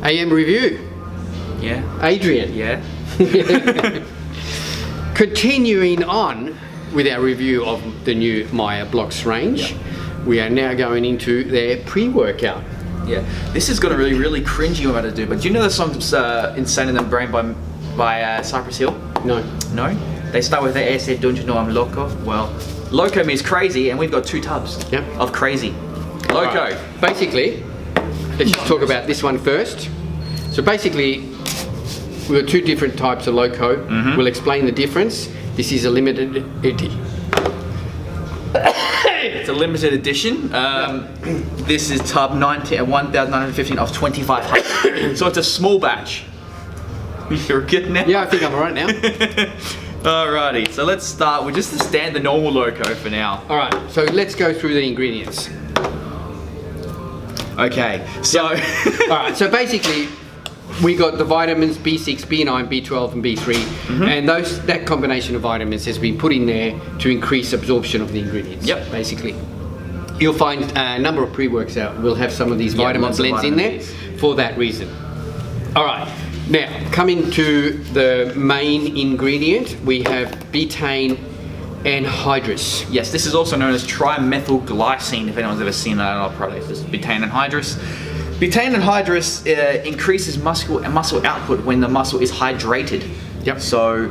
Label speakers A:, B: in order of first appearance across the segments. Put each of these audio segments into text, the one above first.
A: AM review.
B: Yeah.
A: Adrian.
B: Yeah.
A: Continuing on with our review of the new Myoblox range, we are now going into their pre-workout.
B: Yeah. This is going to really cringy what I'm about to do, but do you know the song Insane in the Brain by Cypress Hill?
A: No.
B: No? They start with the said, don't you know I'm Loco? Well, Loco means crazy, and we've got 2 tubs of crazy. Loco.
A: Right. Basically, let's just talk about this one first. So basically, we've got 2 different types of Loco. We'll explain the difference. This is a limited edition.
B: It's a limited edition. This is tub 1915 of 2500. So it's a small batch. You're good now?
A: Yeah, I think I'm alright now.
B: Alrighty, so let's start with just the normal Loco for now.
A: Alright, so let's go through the ingredients.
B: Okay, so...
A: Alright, so basically, we got the vitamins B6, B9, B12 and B3, and that combination of vitamins has been put in there to increase absorption of the ingredients.
B: Yep.
A: Basically. You'll find a number of pre-works out will have some of these vitamin blends in there for that reason. Alright, now coming to the main ingredient, we have betaine anhydrous.
B: Yes, this is also known as trimethylglycine, if anyone's ever seen that in our products. This is betaine anhydrous. Betaine anhydrous increases muscle output when the muscle is hydrated.
A: Yep.
B: So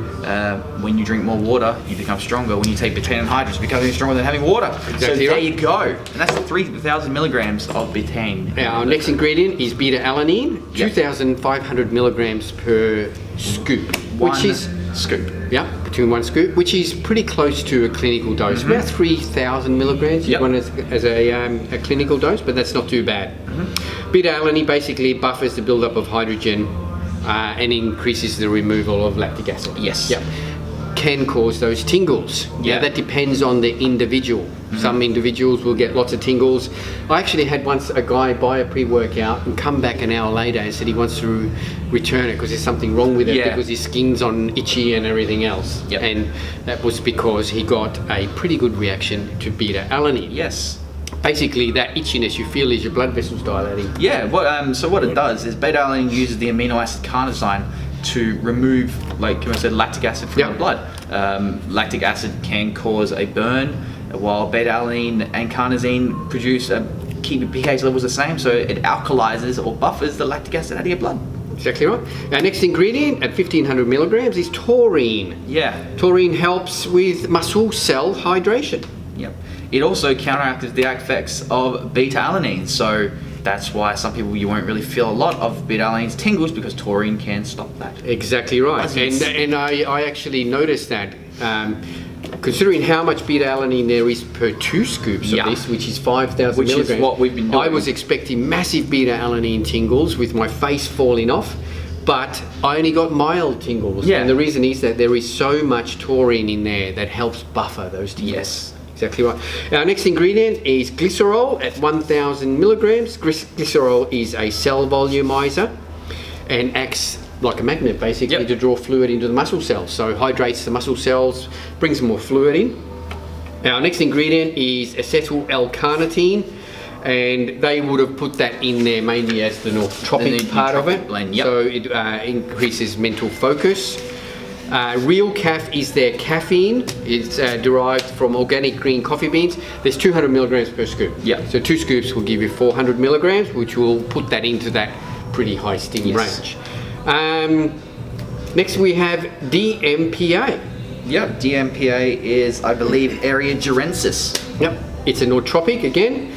B: when you drink more water, you become stronger. When you take betaine anhydrous, you become even stronger than having water.
A: Exactly
B: so there
A: right.
B: you go. And that's 3,000 milligrams of betaine.
A: Our next ingredient is beta-alanine, 2,500 milligrams per scoop. Which is
B: scoop.
A: Yeah, between 1 scoop, which is pretty close to a clinical dose. About 3,000 milligrams you want as a clinical dose, but that's not too bad. Beta-alanine basically buffers the buildup of hydrogen and increases the removal of lactic acid.
B: Yes.
A: Yep. Can cause those tingles. Yeah, that depends on the individual. Some individuals will get lots of tingles. I actually had once a guy buy a pre-workout and come back an hour later and said he wants to return it because there's something wrong with it because his skin's on itchy and everything else.
B: Yep.
A: And that was because he got a pretty good reaction to beta-alanine.
B: Yes.
A: Basically, that itchiness you feel is your blood vessels dilating.
B: Yeah, so what it does is beta-alanine uses the amino acid carnosine to remove, like I said, lactic acid from the blood. Lactic acid can cause a burn, while beta-alanine and carnosine keep your pH levels the same, so it alkalizes or buffers the lactic acid out of your blood.
A: Exactly right. Our next ingredient at 1,500 milligrams is taurine.
B: Yeah.
A: Taurine helps with muscle cell hydration.
B: Yep. It also counteracts the effects of beta-alanine, so that's why some people you won't really feel a lot of beta-alanine's tingles because taurine can stop that.
A: Exactly right. And I actually noticed that. Considering how much beta-alanine there is per 2 scoops of this, which is 5,000 milligrams,
B: is what we've been doing.
A: I was expecting massive beta-alanine tingles with my face falling off, but I only got mild tingles.
B: Yeah.
A: And the reason is that there is so much taurine in there that helps buffer those tingles.
B: Yes.
A: Exactly right. Our next ingredient is glycerol at 1,000 milligrams. Glycerol is a cell volumizer and acts like a magnet basically to draw fluid into the muscle cells. So hydrates the muscle cells, brings more fluid in. Our next ingredient is acetyl L-carnitine, and they would have put that in there mainly as the nootropic part of it.
B: Blend,
A: So it increases mental focus. Real Caf is their caffeine. It's derived from organic green coffee beans. There's 200 milligrams per scoop.
B: Yeah.
A: So 2 scoops will give you 400 milligrams, which will put that into that pretty high sting range. Next we have DMPA.
B: Yep, DMPA is, I believe, Aerogerensis.
A: Yep, it's a nootropic again.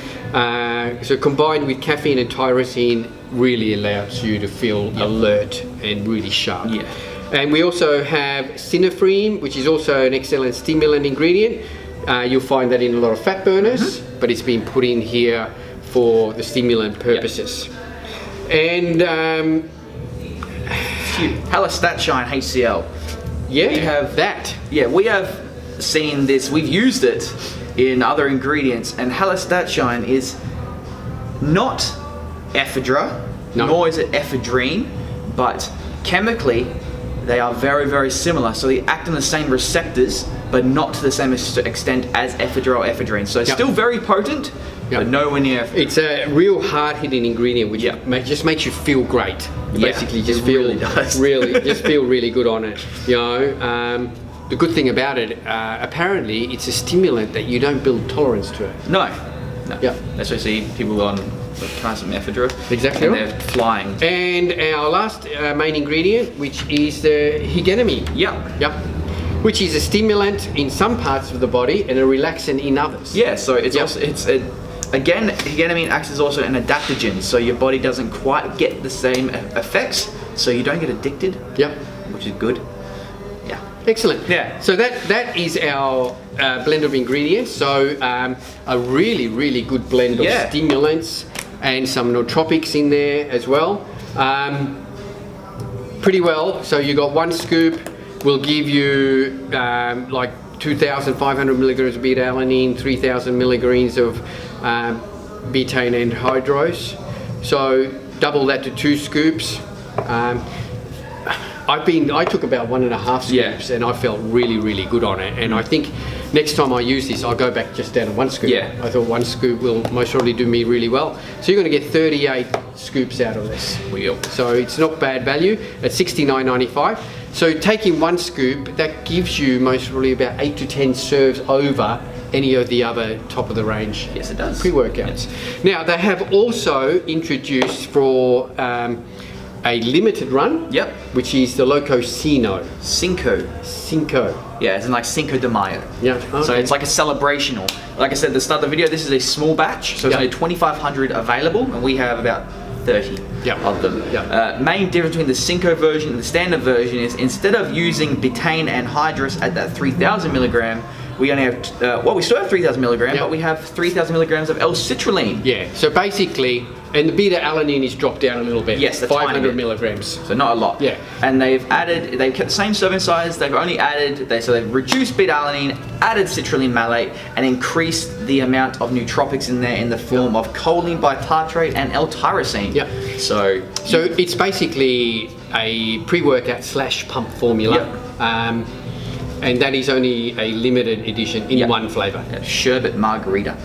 A: So combined with caffeine and tyrosine really allows you to feel alert and really sharp.
B: Yeah.
A: And we also have synephrine, which is also an excellent stimulant ingredient. You'll find that in a lot of fat burners, but it's been put in here for the stimulant purposes. And
B: Halostatine HCl.
A: yeah,
B: We have
A: that.
B: Yeah, we have seen this. We've used it in other ingredients, and halostatine is not ephedra, nor is it ephedrine, but chemically they are very, very similar. So they act on the same receptors, but not to the same extent as ephedra or ephedrine. So it's still very potent, but nowhere near.
A: It's a real hard-hitting ingredient, which just makes you feel great. You basically just feel really good on it. You know, the good thing about it, apparently, it's a stimulant that you don't build tolerance to it.
B: No.
A: Yeah.
B: That's why I see people on constant ephedra.
A: Exactly.
B: And they're flying.
A: And our last main ingredient, which is the higenamine.
B: Yep.
A: Which is a stimulant in some parts of the body and a relaxant in others.
B: Yeah. So it's also again, higenamine acts as also an adaptogen, so your body doesn't quite get the same effects, so you don't get addicted.
A: Yep.
B: Which is good. Yeah.
A: Excellent.
B: Yeah.
A: So that is our blend of ingredients. So a really good blend of stimulants and some nootropics in there as well. Pretty well. So you got 1 scoop. Will give you like 2,500 milligrams of beta-alanine, 3,000 milligrams of betaine anhydrose. So double that to 2 scoops. I took about 1.5 scoops and I felt really good on it. And I think next time I use this, I'll go back just down to 1 scoop.
B: Yeah.
A: I thought 1 scoop will most probably do me really well. So you're going to get 38 scoops out of this. So it's not bad value at $69.95. So taking 1 scoop, that gives you most probably about 8 to 10 serves over any of the other top of the range.
B: Yes, it does.
A: Pre-workouts. Now they have also introduced for a limited run.
B: Yep.
A: Which is the Loco Cinco.
B: Cinco. Yeah, it's in like Cinco de Mayo.
A: Yeah. Okay.
B: So it's like a celebration. Like I said at the start of the video, this is a small batch, so it's only 2,500 available, and we have about 30 of them. Main difference between the Cinco version and the standard version is instead of using betaine anhydrous at that 3,000 milligram, we only have, we still have 3,000 milligrams, but we have 3,000 milligrams of L-citrulline.
A: Yeah, so basically, and the beta-alanine is dropped down a little bit.
B: Yes,
A: 500 milligrams.
B: So not a lot.
A: Yeah.
B: And they've kept the same serving size, they've only added, so they've reduced beta-alanine, added citrulline malate, and increased the amount of nootropics in there in the form of choline bitartrate and L-tyrosine.
A: Yeah.
B: So
A: it's basically a pre-workout / pump formula. And that is only a limited edition in one flavour.
B: Sherbet margarita.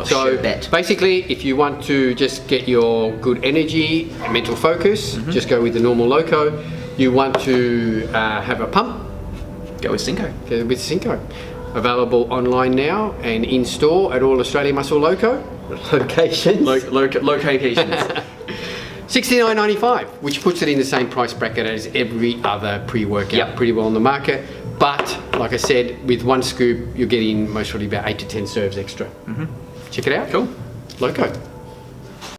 A: So basically, if you want to just get your good energy and mental focus, just go with the normal Loco. You want to have a pump?
B: Go with Cinco.
A: Go with Cinco. Available online now and in store at all Australian Muscle Loco locations.
B: Locations.
A: $69.95, which puts it in the same price bracket as every other pre-workout, pretty well on the market. But like I said, with 1 scoop, you're getting most probably about 8 to 10 serves extra. Check it out.
B: Cool.
A: Loco.